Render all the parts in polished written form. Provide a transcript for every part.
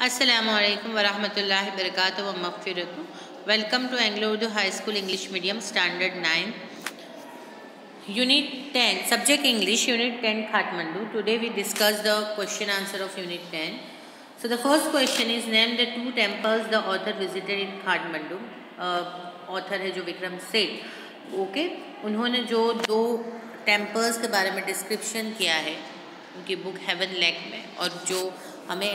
अस्सलामुअलैकुम वरहमतुल्लाहि वबरकातुहू व मग़फ़िरतुहू। Welcome to Anglo Urdu high school English medium standard 9 unit 10 subject English unit 10 Kathmandu. Today we discuss the question answer of unit 10. So the first question is name the two temples the author visited in Kathmandu. Author है जो Vikram Seth. Okay, उन्होंने जो दो temples के बारे में description किया है उनकी बुक हेवन लेक में, और जो हमें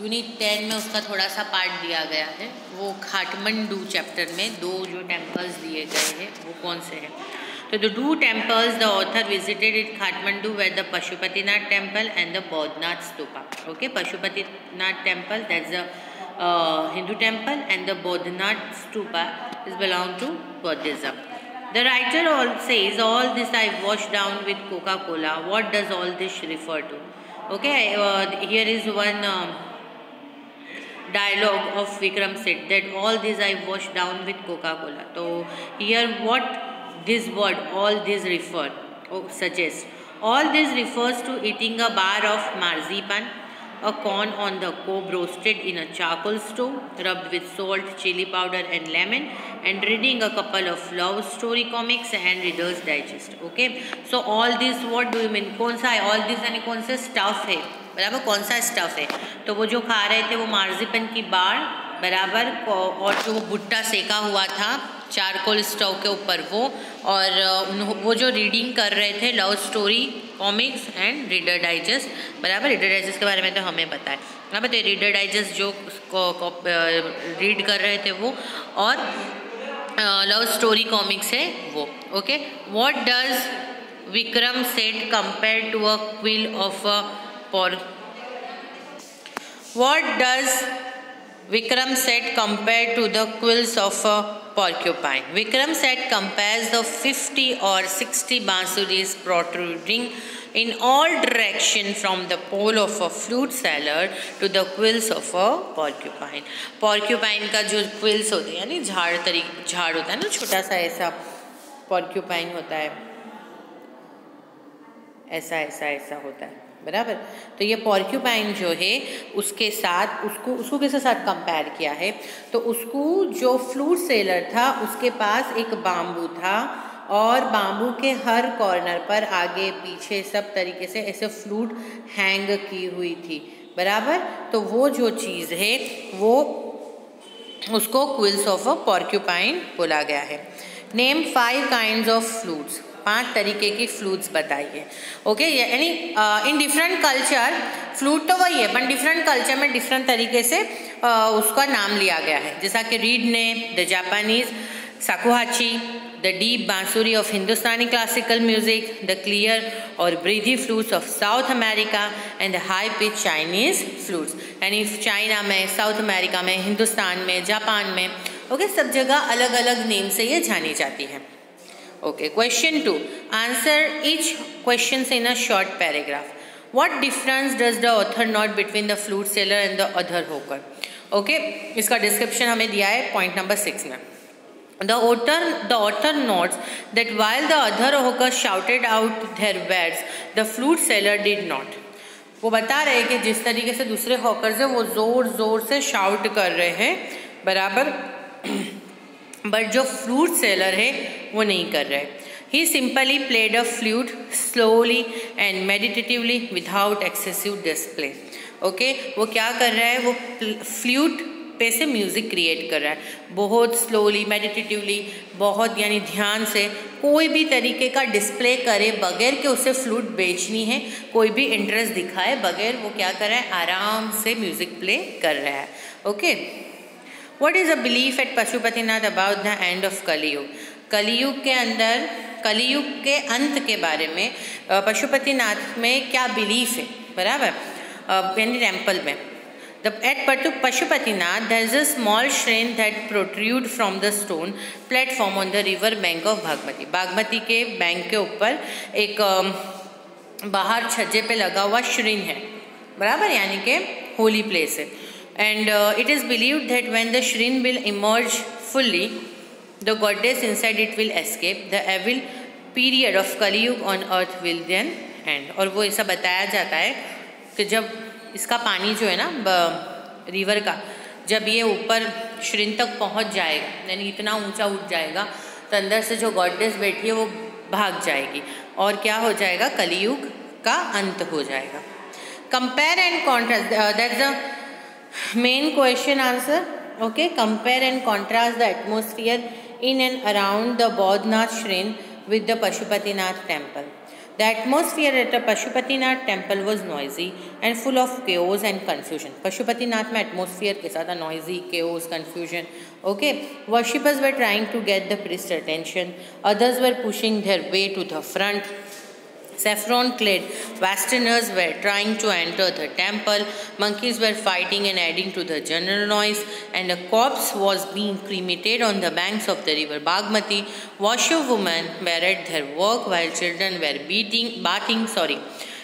यूनिट 10 में उसका थोड़ा सा पार्ट दिया गया है, वो काठमांडू चैप्टर में दो जो टेम्पल्स दिए गए हैं वो कौन से हैं. तो the two temples the author visited in Kathmandu were the Pashupatinath temple and the Boudhanath stupa. Okay, Pashupatinath temple that's the Hindu temple and the Boudhanath stupa is belong to Buddhism. The writer all says all this I washed down with Coca-Cola. What does all this refer to? Okay, here is one dialogue of Vikram Seth that all this I washed down with Coca-Cola. So here what this word all this refer suggests. All this refers to eating a bar of marzipan, a corn on the cob roasted in a charcoal stove, rubbed with salt, chili powder and lemon, and reading a couple of love story comics and Reader's Digest. Okay, so all this what do you mean? कौन सा है all this यानी कौन सा stuff है, बराबर कौन सा स्टफ है. तो वो जो खा रहे थे वो मार्जिपन की बार बराबर, और जो भुट्टा सेका हुआ था चारकोल स्टोव के ऊपर वो, और वो जो रीडिंग कर रहे थे love story comics and reader digest. बराबर, रीडर डाइजेस्ट के बारे में तो हमें पता है. बराबर, तो रीडर डाइजेस्ट जो रीड कर रहे थे वो, और लव स्टोरी कॉमिक्स है वो. Okay, what does Vikram Seth compare to a quill of a What does Vikram Seth compare to the quills of a porcupine? Vikram Seth compares the 50 or 60 bansuris protruding in all directions from the pole of a flute seller to the quills of a porcupine. Porcupine का जो quills होते हैं यानी झाड़ होता है ना, छोटा सा ऐसा porcupine होता है, ऐसा होता है. बराबर, तो ये पॉर्क्यूपाइन जो है उसके साथ उसको किसके साथ कंपेयर किया है. तो उसको जो फ्लूट सेलर था उसके पास एक बाम्बू था, और बाम्बू के हर कॉर्नर पर आगे पीछे सब तरीके से ऐसे फ्लूट हैंग की हुई थी. बराबर, तो वो जो चीज़ है वो उसको क्विल्स ऑफ अ पॉर्क्यूपाइन बोला गया है. Name 5 kinds of flutes. 5 तरीके की फ्लूट्स बताइए. ओके, यानी इन डिफरेंट कल्चर फ्लूट तो वही है, बट डिफरेंट कल्चर में डिफरेंट तरीके से उसका नाम लिया गया है. जैसा कि रीड ने the Japanese shakuhachi, the deep bansuri of Hindustani classical music, the clear और breathy flutes of South America and the high pitch Chinese flutes. यानी चाइना में, साउथ अमेरिका में, हिंदुस्तान में, जापान में, ओके, सब जगह अलग अलग नेम से ये जानी जाती है. Okay, question 2. Answer each questions in a short paragraph. What difference does the author note between the flute seller and the other hawker? Okay, इसका description हमें दिया है point number 6 में. The author notes that while the other hawker shouted out their wares, the flute seller did not. वो बता रहे हैं कि जिस तरीके से दूसरे हॉकर्स हैं वो ज़ोर से शाउट कर रहे हैं, बराबर, बट जो फ्लूट सेलर है वो नहीं कर रहे. He simply played a flute slowly and meditatively without excessive display. Okay, वो क्या कर रहा है, वो फ्लूट पे से म्यूज़िक क्रिएट कर रहा है, बहुत स्लोली मेडिटेटिवली, बहुत यानी ध्यान से, कोई भी तरीके का डिस्प्ले करे बगैर कि उसे फ्लूट बेचनी है, कोई भी इंटरेस्ट दिखाए बगैर वो क्या कर रहा है, आराम से म्यूज़िक प्ले कर रहा है. Okay, What is a belief at Pashupatinath about the end of कलियुग? कलियुग के अंत के बारे में पशुपतिनाथ में क्या बिलीफ है, बराबर, यानी टेम्पल में. At Pashupatinath there is a small shrine that protrude from the stone platform on the river bank of Bhagmati. Bagmati के बैंक के ऊपर एक बाहर छज्जे पे लगा हुआ श्रीन है, बराबर, यानी कि होली प्लेस है. And it is believed that when the shrine will emerge fully, the goddess inside it will escape. The evil period of Kali Yuga on earth will then end. और वो ऐसा बताया जाता है कि जब इसका पानी जो है ना रिवर का जब ये ऊपर श्रिन तक पहुंच जाएगा, यानी इतना ऊंचा उठ जाएगा, तो अंदर से जो गॉडेस बैठी है वो भाग जाएगी और क्या हो जाएगा, कलियुग का अंत हो जाएगा। Compare and contrast, that's the main question answer. Okay, compare and contrast the atmosphere in and around the Bodhnath Shrine with the Pashupatinath temple. The atmosphere at the Pashupatinath temple was noisy and full of chaos and confusion. Pashupatinath में atmosphere के साथ noisy, chaos, confusion. Okay, worshippers were trying to get the priest's attention. Others were pushing their way to the front. Saffron-clad Westerners were trying to enter the temple. Monkeys were fighting and adding to the general noise, and a corpse was being cremated on the banks of the river Bagmati. Washerwomen were at their work while children were bathing.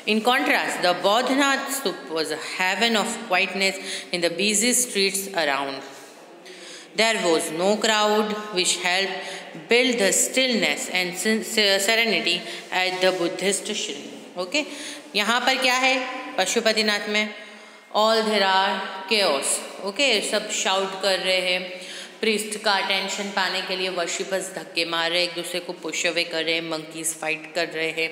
In contrast, the Bodhnath Stupa was a haven of quietness in the busy streets around. There was no crowd, which helped build the stillness and serenity at the Buddhist shrine. Okay, यहाँ पर क्या है पशुपतिनाथ में, all there are chaos. Okay, सब shout कर रहे हैं, priest का अटेंशन पाने के लिए वर्शिपर्स धक्के मार रहे, एक दूसरे को पुश अवे कर रहे हैं, मंकीज फाइट कर रहे हैं,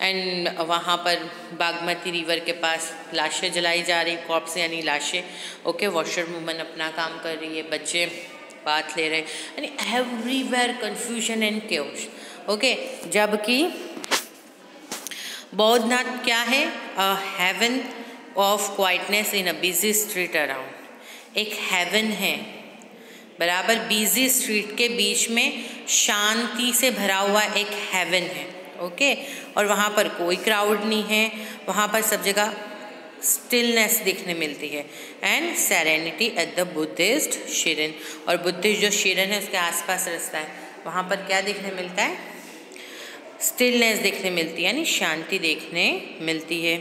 एंड वहाँ पर बागमती रिवर के पास लाशें जलाई जा रही, कॉर्प्स यानी लाशें। ओके, वॉशर वुमन अपना काम कर रही है, बच्चे बात ले रहे हैं, यानी everywhere confusion and chaos. Okay, जबकि बौद्धनाथ क्या है, a haven of quietness in a busy street around, एक हेवन है बराबर, बिजी स्ट्रीट के बीच में शांति से भरा हुआ एक हेवन है। ओके, और वहाँ पर कोई क्राउड नहीं है, वहाँ पर सब जगह स्टिलनेस दिखने मिलती है, and serenity at the Buddhist shrine, और बुद्धिस्ट जो शिरन है उसके आसपास रास्ता है, वहाँ पर क्या देखने मिलता है, स्टिलनेस देखने मिलती है, यानी शांति देखने मिलती है।